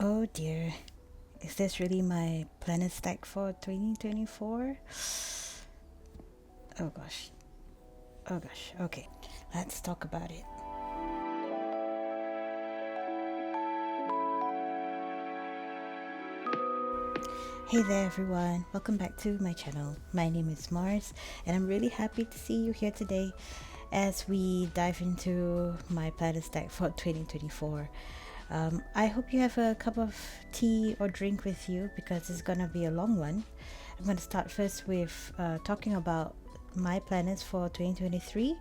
Oh dear, is this really my planner stack for 2024? Oh gosh, oh gosh, okay, let's talk about it. Hey there everyone, welcome back to my channel. My name is Mars and I'm really happy to see you here today as we dive into my planner stack for 2024. I hope you have a cup of tea or drink with you because it's gonna be a long one. I'm gonna start first with talking about my planners for 2023,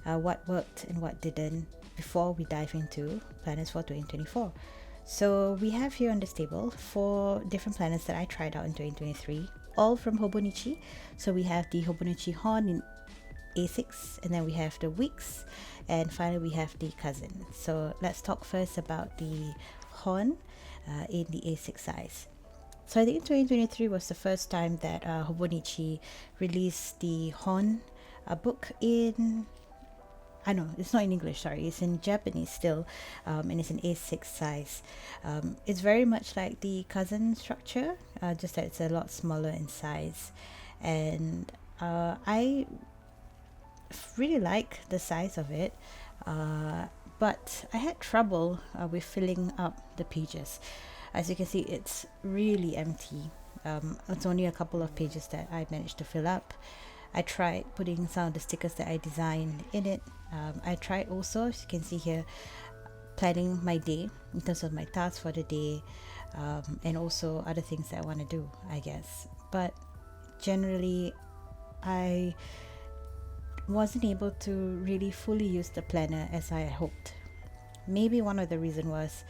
what worked and what didn't, before we dive into planners for 2024. So we have here on this table 4 different planners that I tried out in 2023, all from Hobonichi. So we have the Hobonichi Horn in A6, and then we have the Wicks, and finally we have the Cousin. So let's talk first about the Horn in the A6 size. So I think 2023 was the first time that Hobonichi released the Horn book in, I know it's not in English, sorry, it's in Japanese still, and it's an A6 size. It's very much like the Cousin structure, just that it's a lot smaller in size. And I really like the size of it, but I had trouble with filling up the pages. As you can see, it's really empty. It's only a couple of pages that I managed to fill up. I tried putting some of the stickers that I designed in it. I tried also, as you can see here, planning my day in terms of my tasks for the day, and also other things that I want to do, I guess. But generally, I wasn't able to really fully use the planner as I hoped. Maybe one of the reason was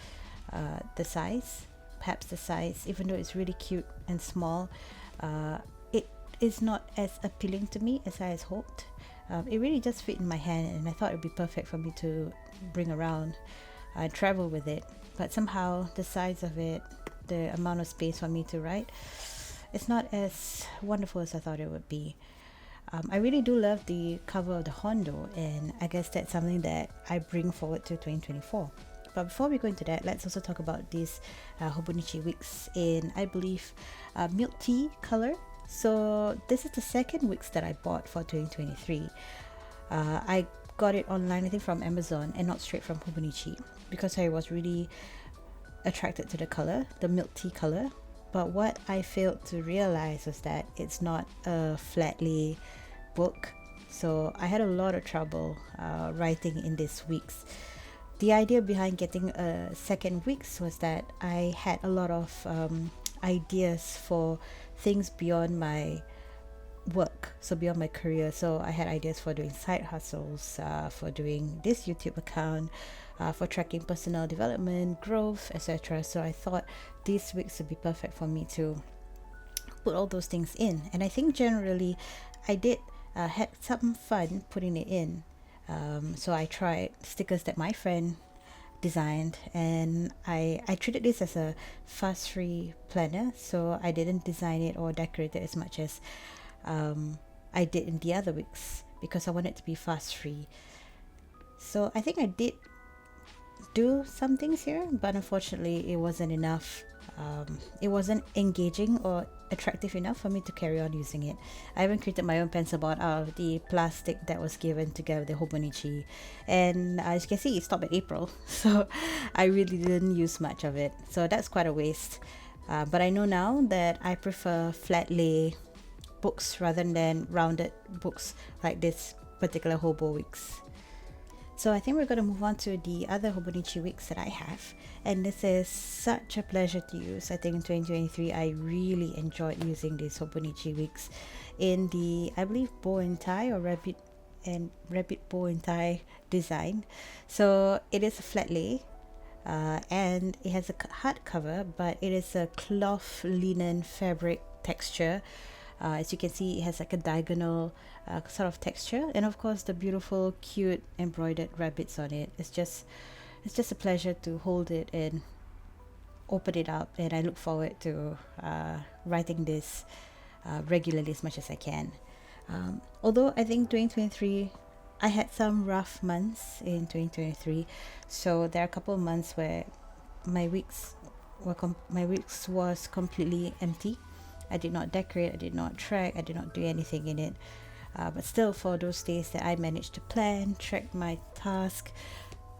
the size. Perhaps the size, even though it's really cute and small, it is not as appealing to me as I had hoped. It really just fit in my hand, and I thought it would be perfect for me to bring around and travel with it. But somehow, the size of it, the amount of space for me to write, it's not as wonderful as I thought it would be. I really do love the cover of the Hondo, and I guess that's something that I bring forward to 2024. But before we go into that, let's also talk about these Hobonichi Wicks in, I believe, milk tea color. So this is the second Wicks that I bought for 2023. I got it online, I think from Amazon, and not straight from Hobonichi, because I was really attracted to the color, the milk tea color. But what I failed to realize was that it's not a flat lay book. So I had a lot of trouble writing in these weeks. The idea behind getting a second weeks was that I had a lot of ideas for things beyond my work, so beyond my career. So I had ideas for doing side hustles, for doing this YouTube account, for tracking personal development, growth, etc. So I thought these weeks would be perfect for me to put all those things in. And I think generally I did had some fun putting it in. So I tried stickers that my friend designed, and I treated this as a fuss free planner, so I didn't design it or decorate it as much as I did in the other weeks, because I wanted it to be fuss free. So I think I did do some things here, but unfortunately it wasn't enough. It wasn't engaging or attractive enough for me to carry on using it. I even created my own pencil board out of the plastic that was given together with the Hobonichi, and as you can see, it stopped at April, so I really didn't use much of it. So that's quite a waste. But I know now that I prefer flat lay books rather than rounded books like this particular Hobo Wicks. So I think we're going to move on to the other Hobonichi Wicks that I have. And this is such a pleasure to use. I think in 2023, I really enjoyed using these Hobonichi Wicks in the, I believe, bow and tie or rabbit bow and tie design. So it is a flat lay. And it has a hardcover, but it is a cloth linen fabric texture. As you can see, it has like a diagonal sort of texture, and of course the beautiful cute embroidered rabbits on it. It's just a pleasure to hold it and open it up, and I look forward to writing this regularly as much as I can. Although I think 2023, I had some rough months in 2023, so there are a couple of months where my weeks my weeks was completely empty. I did not decorate, I did not track, I did not do anything in it. But still, for those days that I managed to plan, track my task,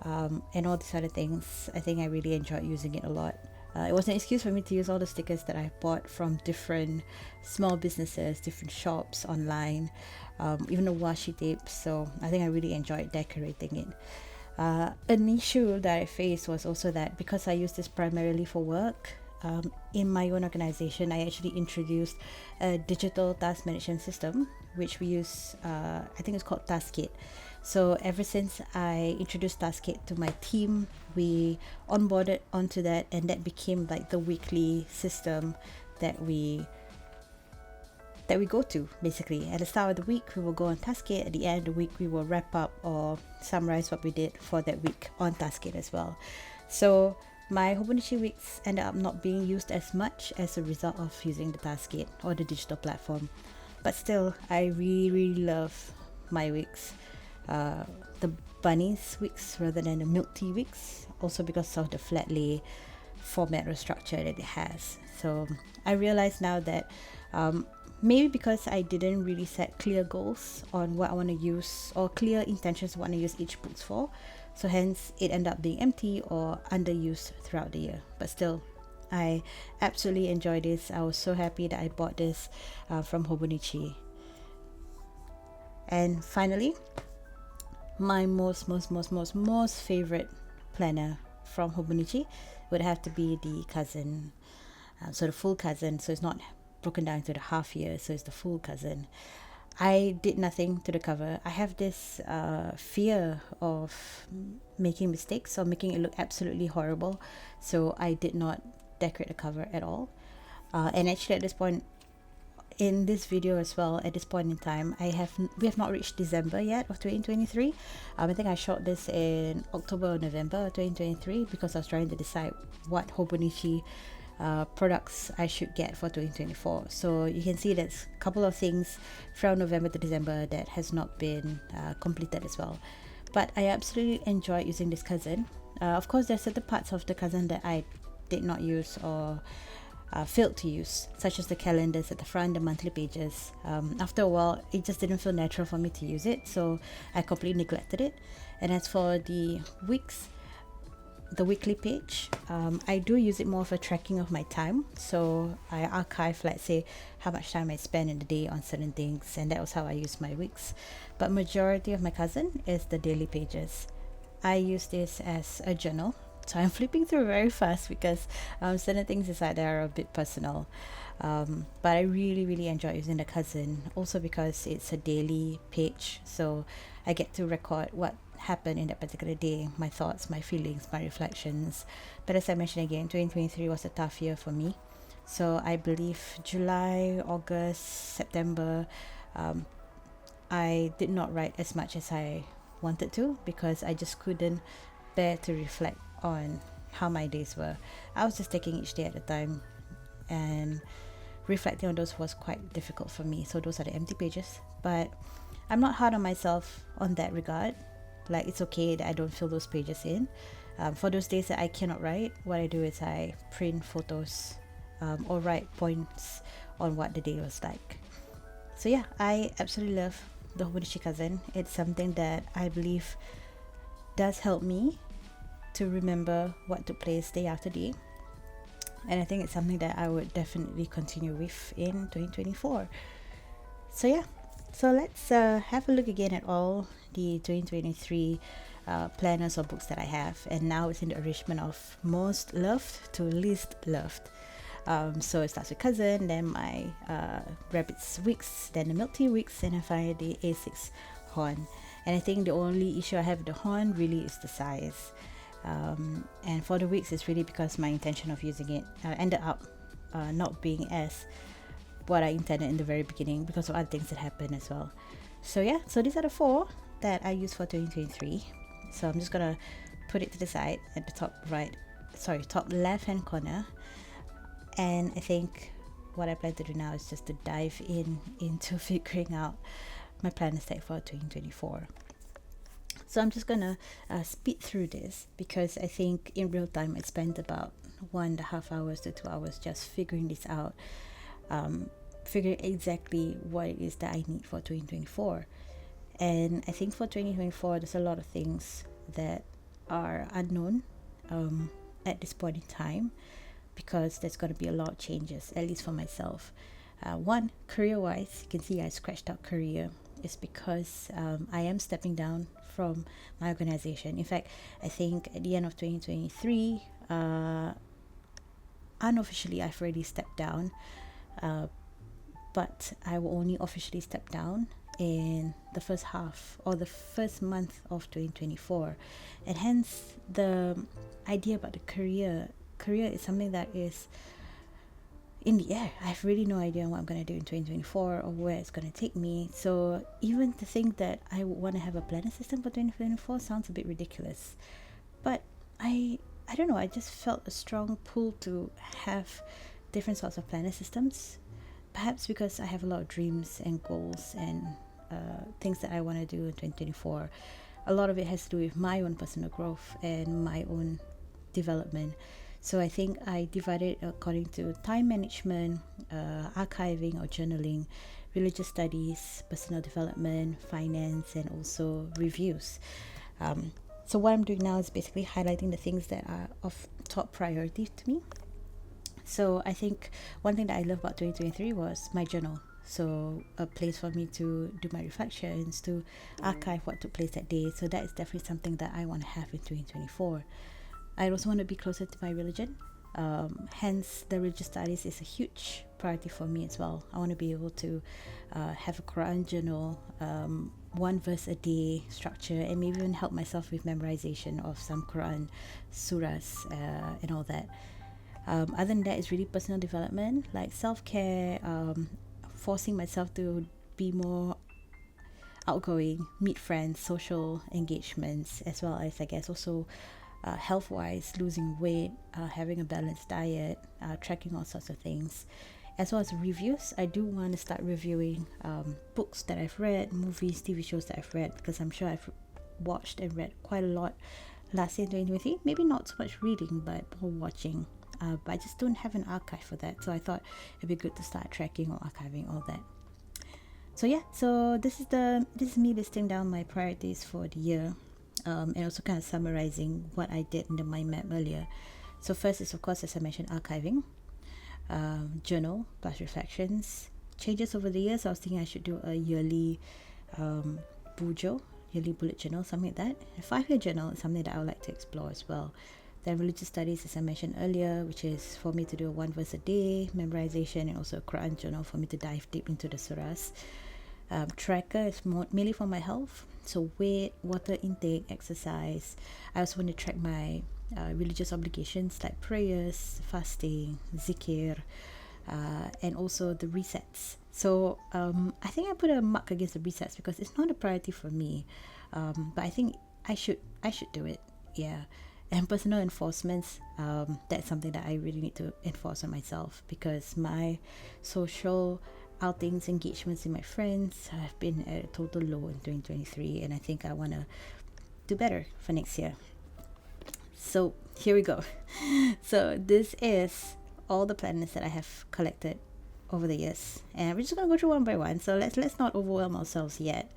and all these other things, I think I really enjoyed using it a lot. It was an excuse for me to use all the stickers that I bought from different small businesses, different shops online, even the washi tape. So I think I really enjoyed decorating it. An issue that I faced was also that because I use this primarily for work, in my own organization, I actually introduced a digital task management system, which we use, I think it's called Taskkit. So ever since I introduced Taskkit to my team, we onboarded onto that, and that became like the weekly system that we go to. Basically, at the start of the week we will go on Taskkit. At the end of the week we will wrap up or summarize what we did for that week on Taskkit as well. So my Hobonichi weeks ended up not being used as much as a result of using the Taskkit or the digital platform, but still I really love my weeks, the bunnies weeks rather than the milk tea weeks, also because of the flat lay format or structure that it has. So I realize now that maybe because I didn't really set clear goals on what I want to use, or clear intentions of what I want to use each books for, so hence it ended up being empty or underused throughout the year. But still, I absolutely enjoy this. I was so happy that I bought this from Hobonichi. And finally, my most favorite planner from Hobonichi would have to be the cousin, so the full cousin. So it's not broken down into the half year, so it's the full cousin. I did nothing to the cover. I have this fear of making mistakes or making it look absolutely horrible, so I did not decorate the cover at all. And actually, at this point in this video as well, at this point in time, we have not reached December yet of 2023. I think I shot this in October or November of 2023 because I was trying to decide what Hobonichi products I should get for 2024. So you can see there's a couple of things from November to December that has not been completed as well. But I absolutely enjoyed using this cousin. Of course, there's certain parts of the cousin that I did not use or failed to use, such as the calendars at the front, the monthly pages. After a while, it just didn't feel natural for me to use it, so I completely neglected it. And as for the weeks, the weekly page, I do use it more for tracking of my time. So I archive, let's say, how much time I spend in the day on certain things, and that was how I use my weeks. But majority of my cousin is the daily pages. I use this as a journal, so I'm flipping through very fast because certain things inside there are a bit personal. But I really enjoy using the cousin, also because it's a daily page, so I get to record what happened in that particular day, my thoughts, my feelings, my reflections. But as I mentioned again, 2023 was a tough year for me, so I believe July, August, September, I did not write as much as I wanted to because I just couldn't bear to reflect on how my days were. I was just taking each day at a time, and reflecting on those was quite difficult for me. So those are the empty pages, but I'm not hard on myself on that regard. Like, it's okay that I don't fill those pages in. For those days that I cannot write, what I do is I print photos, or write points on what the day was like. So yeah, I absolutely love the Hobonichi cousin. It's something that I believe does help me to remember what took place day after day, and I think it's something that I would definitely continue with in 2024. So yeah, so let's have a look again at all the 2023 planners or books that I have, and now it's in the arrangement of most loved to least loved. So it starts with cousin, then my rabbit's weeks, then the milk tea weeks, and then finally the A6 horn. And I think the only issue I have with the horn really is the size. And for the weeks, it's really because my intention of using it ended up not being as what I intended in the very beginning because of other things that happened as well. So yeah, so these are the 4 that I used for 2023. So I'm just gonna put it to the side at the top left hand corner. And I think what I plan to do now is just to dive into figuring out my planner stack for 2024. So I'm just gonna speed through this because I think in real time I spent about 1.5 hours to 2 hours just figuring this out, figuring exactly what it is that I need for 2024. And I think for 2024, there's a lot of things that are unknown at this point in time, because there's going to be a lot of changes, at least for myself. One, career wise, you can see I scratched out career. It's because I am stepping down from my organization. In fact, I think at the end of 2023, unofficially, I've already stepped down, but I will only officially step down in the first half or the first month of 2024. And hence the idea about the career is something that is in the air. I have really no idea what I'm going to do in 2024 or where it's going to take me. So even to think that I would want to have a planner system for 2024 sounds a bit ridiculous. But I don't know, I just felt a strong pull to have different sorts of planner systems. Perhaps because I have a lot of dreams and goals and things that I want to do in 2024. A lot of it has to do with my own personal growth and my own development. So I think I divided according to time management, archiving or journaling, religious studies, personal development, finance, and also reviews. So what I'm doing now is basically highlighting the things that are of top priority to me. So I think one thing that I love about 2023 was my journal. So a place for me to do my reflections, to archive what took place that day. So that is definitely something that I want to have in 2024. I also want to be closer to my religion. Hence, the religious studies is a huge priority for me as well. I want to be able to have a Quran journal, one verse a day structure, and maybe even help myself with memorization of some Quran surahs and all that. Other than that, it's really personal development, like self-care, forcing myself to be more outgoing, meet friends, social engagements, as well as, I guess, also health-wise, losing weight, having a balanced diet, tracking all sorts of things. As well as reviews, I do want to start reviewing books that I've read, movies, TV shows that I've read, because I'm sure I've watched and read quite a lot last year in 2023. Maybe not so much reading, but more watching. But I just don't have an archive for that, so I thought it'd be good to start tracking or archiving all that. So yeah, so this is me listing down my priorities for the year, and also kind of summarizing what I did in the mind map earlier. So first is, of course, as I mentioned, archiving, journal plus reflections. Changes over the years, I was thinking I should do a yearly bujo, yearly bullet journal, something like that. A 5-year journal is something that I would like to explore as well. Then religious studies, as I mentioned earlier, which is for me to do one verse a day, memorization, and also a Quran journal for me to dive deep into the surahs. Tracker is mainly for my health, so weight, water intake, exercise. I also want to track my religious obligations like prayers, fasting, zikir, and also the resets. So I think I put a mark against the resets because it's not a priority for me, but I think I should do it. Yeah. And personal enforcements, that's something that I really need to enforce on myself, because my social outings, engagements with my friends have been at a total low in 2023, and I think I want to do better for next year. So here we go. So this is all the planners that I have collected over the years, and we're just going to go through one by one. So let's not overwhelm ourselves yet.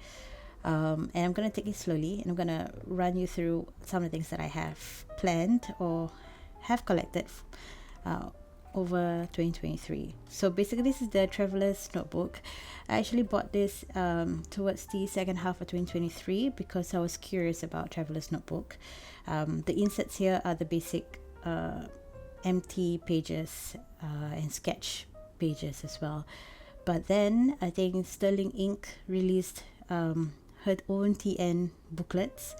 And I'm going to take it slowly, and I'm going to run you through some of the things that I have planned or have collected over 2023. So basically, this is the Traveler's Notebook. I actually bought this towards the second half of 2023 because I was curious about Traveler's Notebook. The inserts here are the basic empty pages and sketch pages as well. But then I think Sterling Ink released her own TN booklets,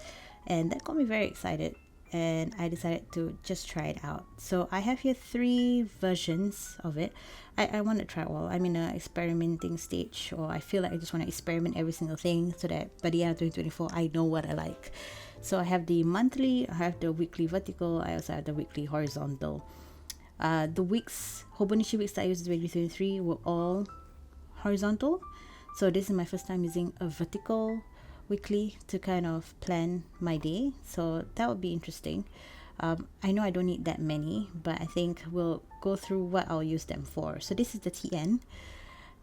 and that got me very excited, and I decided to just try it out. So I have here 3 versions of it. I want to try it all. I'm in an experimenting stage, or I feel like I just want to experiment every single thing so that by the end of 2024 I know what I like. So I have the monthly, I have the weekly vertical, I also have the weekly horizontal. The weeks, Hobonichi weeks that I used in 2023 were all horizontal. So this is my first time using a vertical weekly to kind of plan my day. So that would be interesting. I know I don't need that many, but I think we'll go through what I'll use them for. So this is the TN.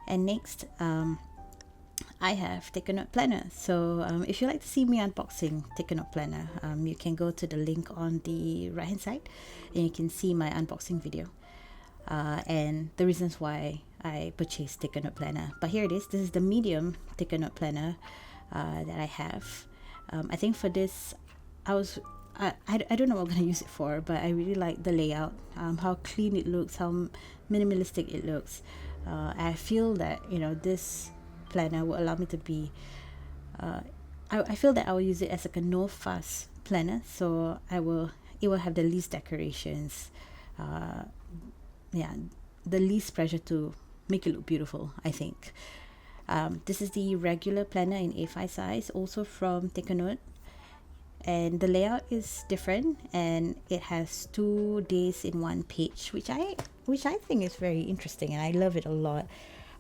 And next, I have Take a Note Planner. So if you like to see me unboxing Take a Note Planner, you can go to the link on the right hand side and you can see my unboxing video and the reasons why I purchased Take a Note Planner. But here it is. This is the medium Take a Note Planner that I have. I think for this, I don't know what I'm going to use it for, but I really like the layout, how clean it looks, how minimalistic it looks. I feel that, you know, this planner will allow me to be, I feel that I will use it as like a no fuss planner. So it will have the least decorations, the least pressure to make it look beautiful, I think. This is the regular planner in A5 size, also from Take a Note. And the layout is different, and it has 2 days in one page, which I think is very interesting, and I love it a lot.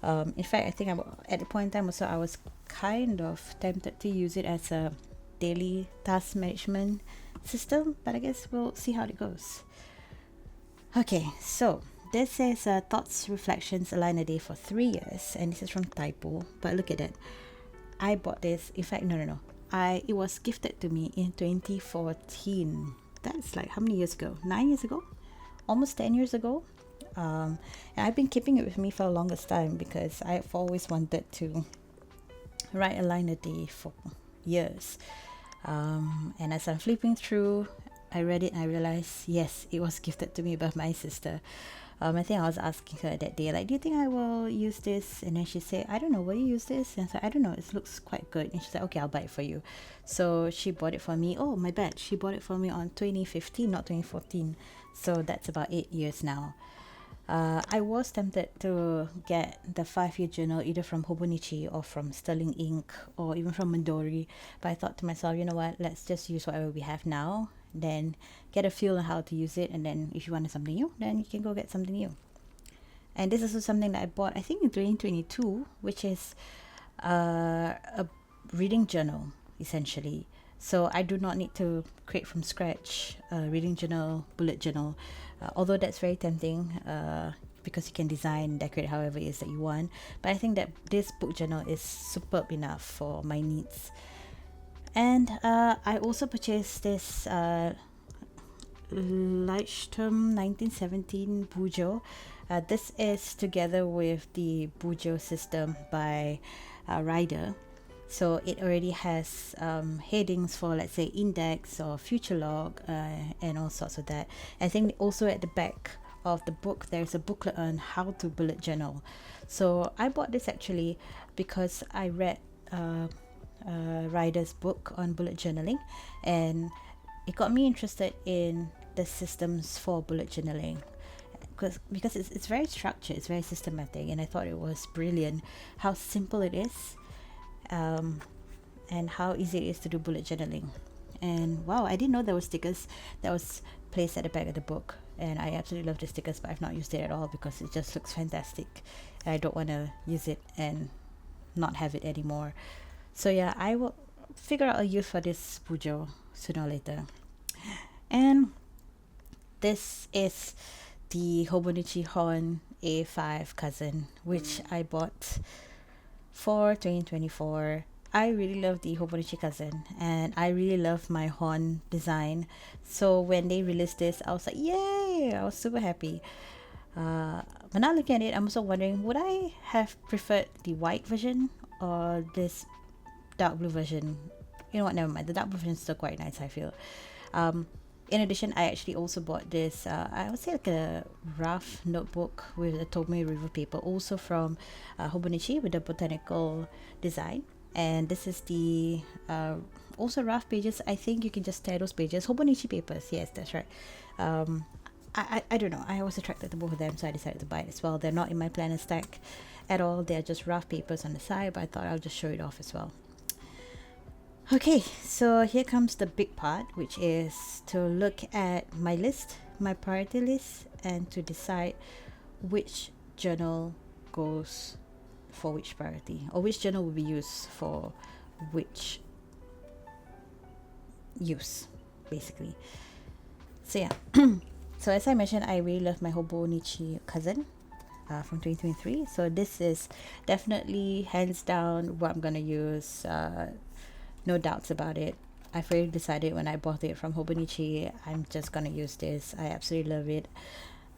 In fact, I think at the point in time also I was kind of tempted to use it as a daily task management system, but I guess we'll see how it goes. Okay, so this says thoughts, reflections, align a day for 3 years, and this is from Typo. But look at that, I bought this. In fact, no. It was gifted to me in 2014. That's like how many years ago? 9 years ago? Almost 10 years ago. And I've been keeping it with me for the longest time because I've always wanted to write a line a day for years. And as I'm flipping through, I read it and I realized, yes, it was gifted to me by my sister. I think I was asking her that day, like, do you think I will use this? And then she said, I don't know, will you use this? And I said, I don't know, it looks quite good. And she said, okay, I'll buy it for you. So she bought it for me. Oh, my bad. She bought it for me on 2015, not 2014. So that's about 8 years now. I was tempted to get the 5-year journal either from Hobonichi or from Sterling Ink or even from Midori. But I thought to myself, you know what, let's just use whatever we have now, then get a feel on how to use it, and then if you want something new, then you can go get something new. And this is also something that I bought, I think in 2022, which is a reading journal essentially. So I do not need to create from scratch a reading journal, bullet journal, although that's very tempting because you can design and decorate however it is that you want. But I think that this book journal is superb enough for my needs. And I also purchased this Leichtturm 1917 Bujo. This is together with the Bujo system by Ryder. So it already has headings for, let's say, index or future log and all sorts of that. I think also at the back of the book there's a booklet on how to bullet journal. So I bought this actually because I read Ryder's book on bullet journaling, and it got me interested in the systems for bullet journaling because it's very structured, it's very systematic, and I thought it was brilliant how simple it is, and how easy it is to do bullet journaling. And wow, I didn't know there were stickers that was placed at the back of the book, and I absolutely love the stickers, but I've not used it at all because it just looks fantastic and I don't want to use it and not have it anymore. So yeah, I will figure out a use for this Bujo sooner or later. And this is the Hobonichi Hon A5 cousin, which I bought for 2024. I really love the Hobonichi cousin, and I really love my Hon design. So when they released this, I was like, yay! I was super happy. But now looking at it, I'm also wondering, would I have preferred the white version or this dark blue version? You know what, never mind, the dark blue version is still quite nice, I feel. In addition, I actually also bought this I would say like a rough notebook with a Tomei River paper, also from Hobonichi, with a botanical design. And this is the also rough pages. I think you can just tear those pages. Hobonichi papers, yes, that's right. I don't know, I was attracted to both of them, so I decided to buy it as well. They're not in my planner stack at all, they're just rough papers on the side, but I thought I'll just show it off as well. Okay, so here comes the big part, which is to look at my list, my priority list, and to decide which journal goes for which priority, or which journal will be used for which use, basically. So yeah, so as I mentioned, I really love my Hobonichi cousin from 2023. So this is definitely hands down what I'm gonna use. No doubts about it. I've already decided when I bought it from Hobonichi, I'm just gonna use this. I absolutely love it.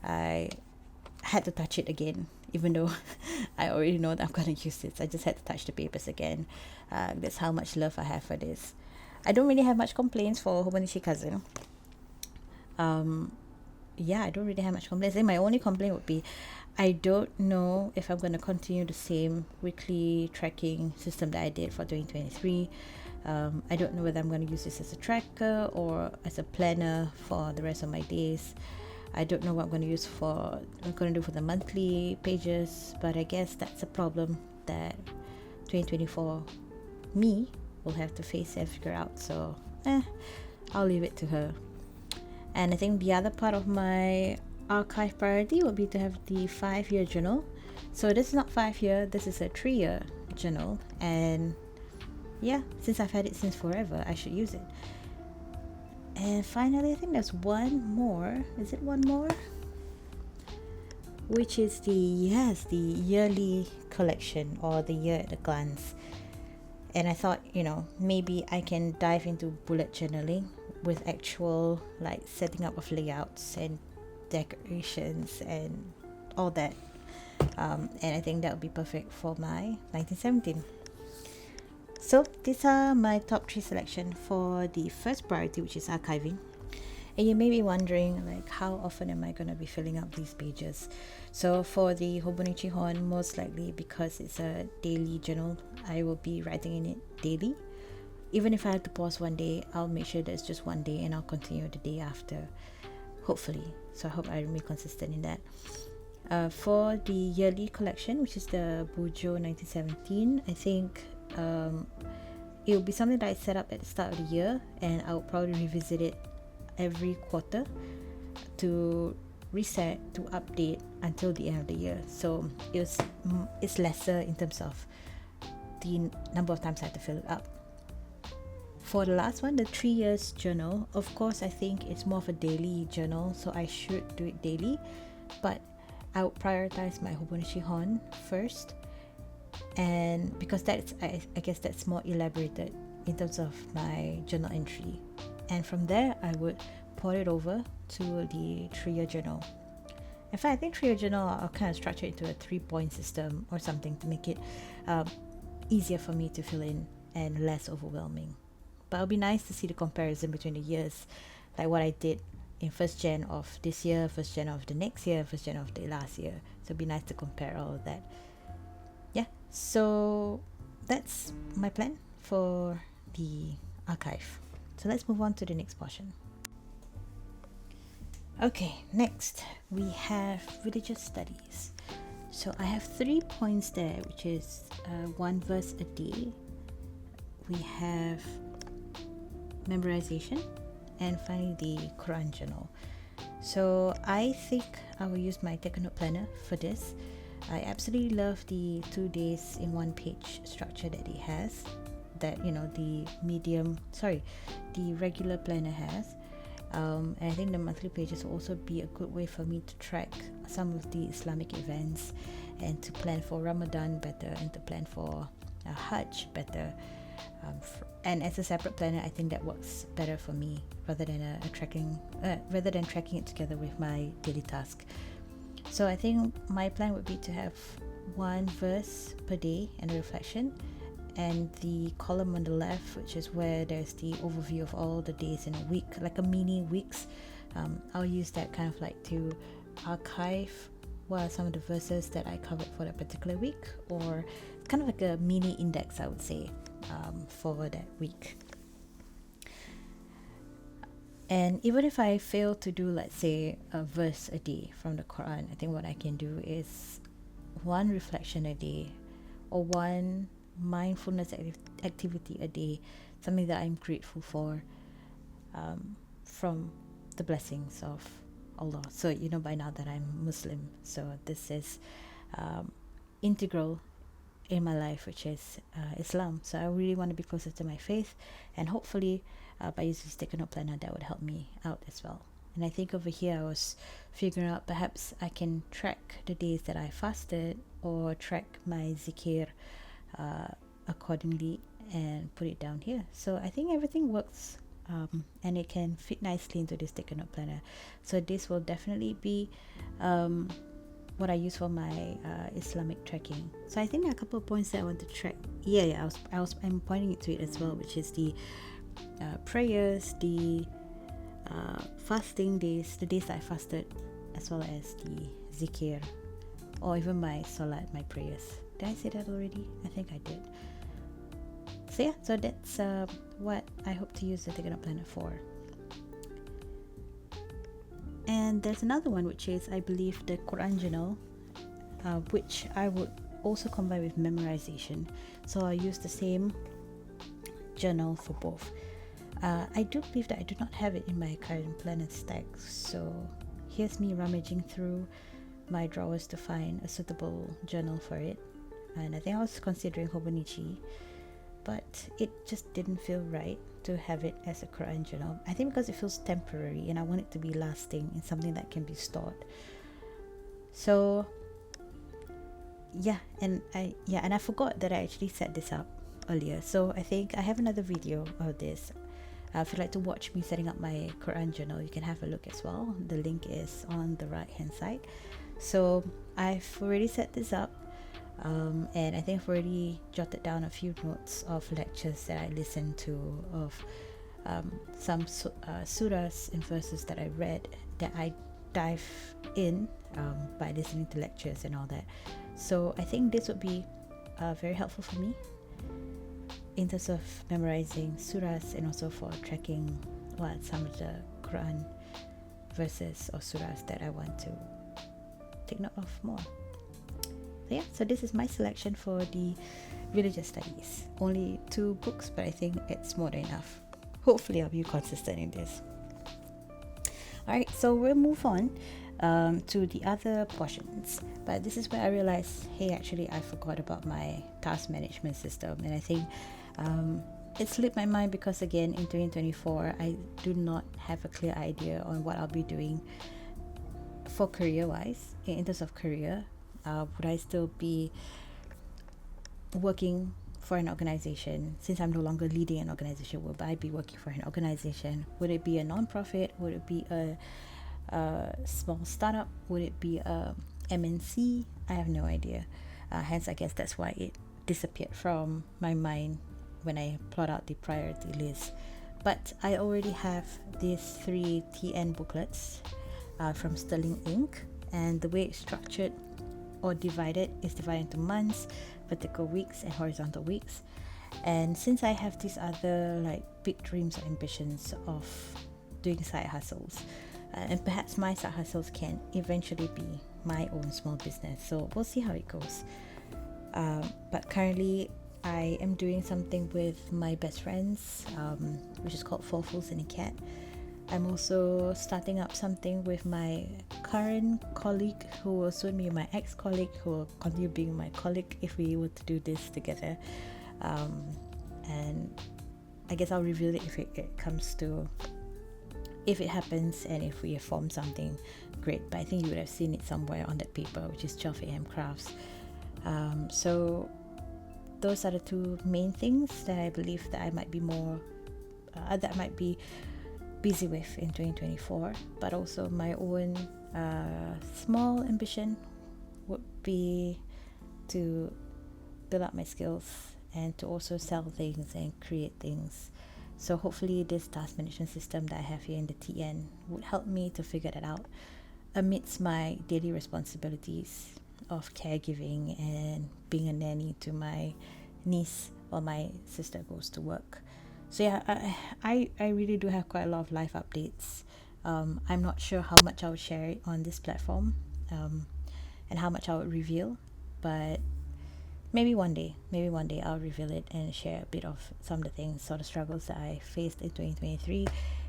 I had to touch it again, even though I already know that I'm gonna use this. I just had to touch the papers again. That's how much love I have for this. I don't really have much complaints for Hobonichi cousin. Um, yeah, I don't really have much complaints. Then my only complaint would be I don't know if I'm going to continue the same weekly tracking system that I did for 2023. I don't know whether I'm going to use this as a tracker or as a planner for the rest of my days. I don't know what I'm going to do for the monthly pages, but I guess that's a problem that 2024 me will have to face and figure out. So, I'll leave it to her. And I think the other part of my archive priority would be to have the 5-year journal. So this is not 5-year, this is a 3-year journal. And yeah, since I've had it since forever, I should use it. And finally, I think there's one more. Is it one more? Which is the yearly collection, or the year at a glance. And I thought, maybe I can dive into bullet journaling with actual like setting up of layouts and decorations and all that. And I think that would be perfect for my 1917. So these are my top 3 selection for the first priority, which is archiving. And you may be wondering, like, how often am I going to be filling up these pages? So for the Hobonichi Hon, most likely because it's a daily journal, I will be writing in it daily. Even if I have to pause one day, I'll make sure that it's just one day and I'll continue the day after, hopefully. So I hope I remain consistent in that. For the yearly collection, which is the Bujo 1917, I think it will be something that I set up at the start of the year, and I'll probably revisit it every quarter to reset, to update until the end of the year. So it's lesser in terms of the number of times I have to fill it up. For the last one, the 3 years journal, of course, I think it's more of a daily journal, so I should do it daily, but I would prioritize my Hobonichi Hon first, and because that's I guess that's more elaborated in terms of my journal entry, and from there I would port it over to the 3-year journal. In fact, I think 3-year journal I'll kind of structure it into a 3-point system or something to make it easier for me to fill in and less overwhelming. But it'll be nice to see the comparison between the years, like what I did in 1st Jan of this year, 1st Jan of the next year, 1st Jan of the last year. So it'll be nice to compare all of that. Yeah, so that's my plan for the archive. So let's move on to the next portion. Okay, next we have religious studies. So I have 3 points there, which is 1 verse a day. We have memorization, and finally the Quran journal. So I think I will use my Take a Note planner for this. I absolutely love the 2 days in 1 page structure that it has, that the regular planner has. And I think the monthly pages will also be a good way for me to track some of the Islamic events and to plan for Ramadan better and to plan for Hajj better. And as a separate planner, I think that works better for me rather than tracking it together with my daily task. So I think my plan would be to have 1 verse per day and a reflection, and the column on the left, which is where there's the overview of all the days in a week, like a mini weeks. I'll use that kind of like to archive what are some of the verses that I covered for that particular week, or kind of like a mini index, I would say, for that week. And even if I fail to do, let's say, a verse a day from the Quran, I think what I can do is 1 reflection a day, or 1 mindfulness activity a day, something that I'm grateful for, from the blessings of Allah. So by now that I'm Muslim, so this is integral in my life, which is Islam. So I really want to be closer to my faith, and hopefully by using this Take a Note planner, that would help me out as well. And I think over here I was figuring out perhaps I can track the days that I fasted or track my zikir accordingly and put it down here. So I think everything works, and it can fit nicely into this sticker note planner. So this will definitely be what I use for my Islamic tracking. So I think there are a couple of points that I want to track. I'm pointing it to it as well, which is the prayers, the fasting days, the days that I fasted, as well as the zikir, or even my salat, my prayers. Did I say that already? I think I did. So yeah, so that's what I hope to use the sticker note planner for. And there's another one, which is, I believe, the Quran journal, which I would also combine with memorization. So I use the same journal for both. I do believe that I do not have it in my current planner stack. So here's me rummaging through my drawers to find a suitable journal for it. And I think I was considering Hobonichi, but it just didn't feel right to have it as a Quran journal. I think because it feels temporary and I want it to be lasting and something that can be stored. So and I forgot that I actually set this up earlier. So I think I have another video of this. If you'd like to watch me setting up my Quran journal, you can have a look as well. The link is on the right hand side. So I've already set this up. And I think I've already jotted down a few notes of lectures that I listened to, of some surahs and verses that I read that I dive in by listening to lectures and all that. So I think this would be very helpful for me in terms of memorizing surahs and also for tracking what some of the Quran verses or surahs that I want to take note of more. So this is my selection for the religious studies. Only 2 books, but I think it's more than enough. Hopefully I'll be consistent in this. Alright, so we'll move on to the other portions. But this is where I realized, hey, actually I forgot about my task management system. And I think it slipped my mind because, again, in 2024, I do not have a clear idea on what I'll be doing for career-wise, in terms of career. Would I still be working for an organization? Since I'm no longer leading an organization, would I be working for an organization? Would it be a non-profit? Would it be a small startup? Would it be a MNC? I have no idea. Hence, I guess that's why it disappeared from my mind when I plot out the priority list. But I already have these 3 TN booklets from Sterling Inc. And the way it's structured or divided is divided into months, vertical weeks, and horizontal weeks. And since I have these other like big dreams or ambitions of doing side hustles, and perhaps my side hustles can eventually be my own small business, so we'll see how it goes. But currently I am doing something with my best friends, which is called Four Fools and a Cat. I'm also starting up something with my current colleague, who will soon be my ex-colleague, who will continue being my colleague if we were to do this together. And I guess I'll reveal it if it comes to, if it happens and if we form something great. But I think you would have seen it somewhere on that paper, which is 12 AM Crafts. So those are the 2 main things that I believe that I might be more, that I might be busy with in 2024. But also my own small ambition would be to build up my skills and to also sell things and create things. So hopefully this task management system that I have here in the TN would help me to figure that out amidst my daily responsibilities of caregiving and being a nanny to my niece while my sister goes to work. So yeah, I really do have quite a lot of life updates. I'm not sure how much I would share it on this platform, and how much I would reveal, but maybe one day I'll reveal it and share a bit of some of the things, sort of struggles that I faced in 2023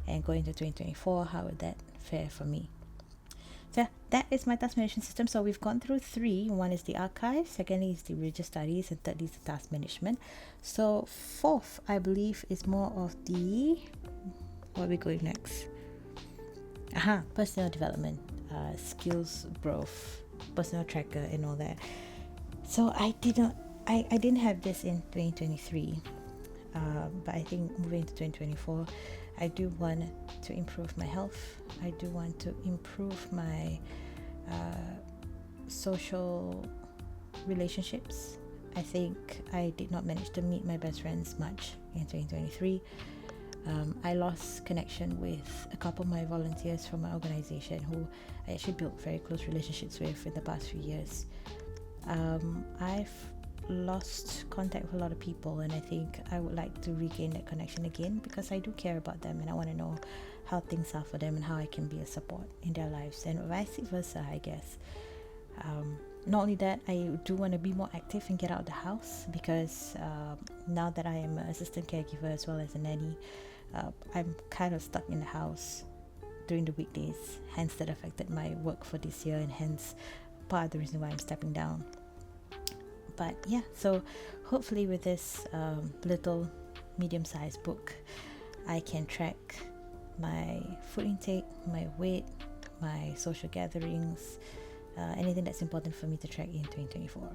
and going to 2024. How would that fare for me? So that is my task management system. So we've gone through 3. One is the archive, secondly is the religious studies, and thirdly is the task management. So 4th, I believe, is more of the, where are we going next? Personal development, skills growth, personal tracker, and all that. So I didn't have this in 2023, but I think moving to 2024, I do want to improve my health. I do want to improve my social relationships. I think I did not manage to meet my best friends much in 2023. I lost connection with a couple of my volunteers from my organization who I actually built very close relationships with in the past few years. I've lost contact with a lot of people, and I think I would like to regain that connection again, because I do care about them and I want to know how things are for them and how I can be a support in their lives, and vice versa, I guess. Not only that, I do want to be more active and get out of the house, because now that I am an assistant caregiver as well as a nanny, I'm kind of stuck in the house during the weekdays, hence that affected my work for this year, and hence part of the reason why I'm stepping down. But yeah, so hopefully with this little medium-sized book, I can track my food intake, my weight, my social gatherings, anything that's important for me to track in 2024.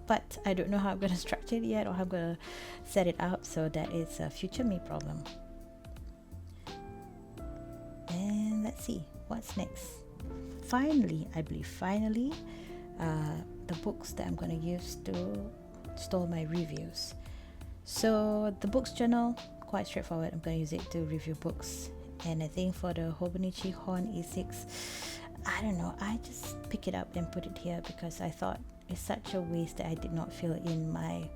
But I don't know how I'm going to structure it yet, or how I'm going to set it up, so that is a future me problem. And let's see what's next. Finally, the books that I'm going to use to store my reviews. So the books journal, quite straightforward. I'm going to use it to review books. And I think for the Hobonichi Horn E6, I don't know, I just pick it up and put it here because I thought it's such a waste that I did not fill in my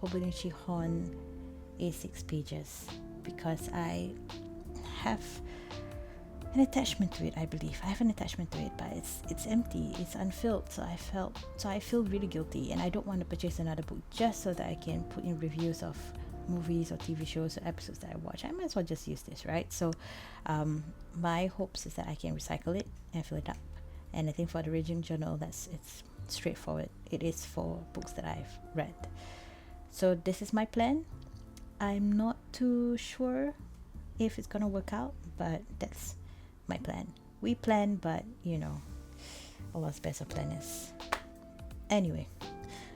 Hobonichi Horn A6 pages, because I have an attachment to it. I believe I have an attachment to it, but it's empty, it's unfilled. So I feel really guilty, and I don't want to purchase another book just so that I can put in reviews of movies or TV shows or episodes that I watch. I might as well just use this, right? So my hopes is that I can recycle it and fill it up. And I think for the Raging Journal, it's straightforward. It is for books that I've read. So this is my plan. I'm not too sure if it's gonna work out, but that's my plan. We plan, but you know, Allah's best of planners. Anyway,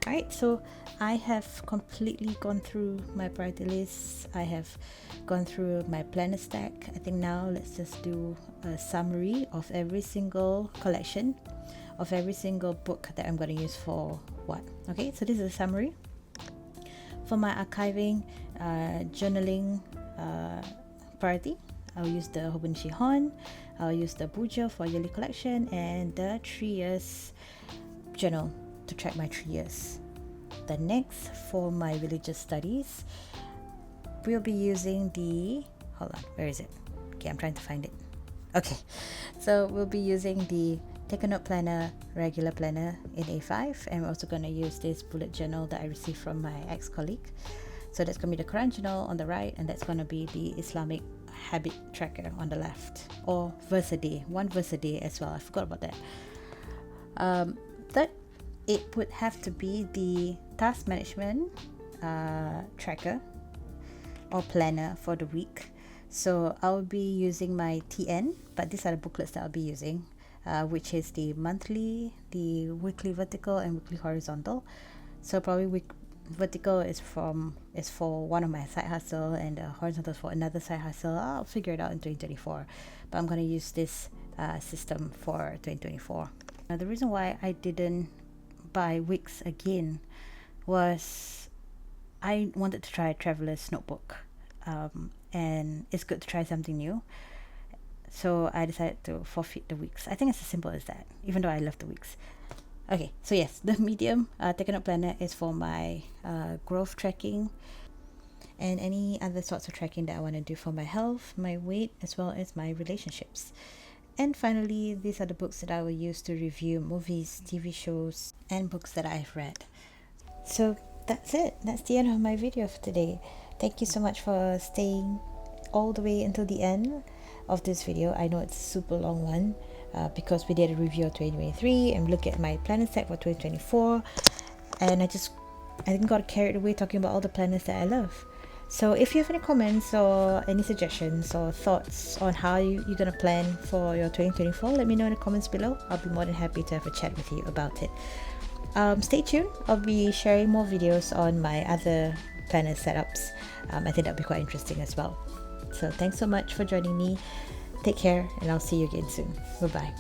alright, so I have completely gone through my priority lists. I have gone through my planner stack. I think now let's just do a summary of every single collection, of every single book that I'm going to use for what. Okay, so this is a summary. For my archiving, journaling priority, I'll use the Hobonichi Horn, I'll use the Bujo for yearly collection, and the 3 years journal to track my 3 years. The next, for my religious studies, we'll be using the, hold on, where is it? Okay, I'm trying to find it. Okay, so we'll be using the Take a Note Planner, regular planner in A5, and we're also going to use this bullet journal that I received from my ex-colleague. So that's going to be the Quran journal on the right, and that's going to be the Islamic habit tracker on the left, or verse a day, one verse a day as well. I forgot about that. Third, it would have to be the task management tracker or planner for the week. So I'll be using my TN, but these are the booklets that I'll be using, which is the monthly, the weekly vertical, and weekly horizontal. So probably vertical is for one of my side hustle, and the horizontal is for another side hustle. I'll figure it out in 2024, but I'm going to use this system for 2024. Now, the reason why I didn't buy Wix again was I wanted to try a traveler's notebook, and it's good to try something new. So I decided to forfeit the Wix. I think it's as simple as that, even though I love the Wix. Okay, so yes, the medium Take a Note Planner is for my growth tracking and any other sorts of tracking that I want to do for my health, my weight, as well as my relationships. And finally, these are the books that I will use to review movies, TV shows, and books that I've read. So that's it. That's the end of my video for today. Thank you so much for staying all the way until the end of this video. I know it's a super long one because we did a review of 2023 and look at my planner set for 2024, and I think got carried away talking about all the planners that I love. So if you have any comments or any suggestions or thoughts on how you're going to plan for your 2024, let me know in the comments below. I'll be more than happy to have a chat with you about it. Stay tuned. I'll be sharing more videos on my other planner setups. I think that'll be quite interesting as well. So thanks so much for joining me. Take care, and I'll see you again soon. Bye bye.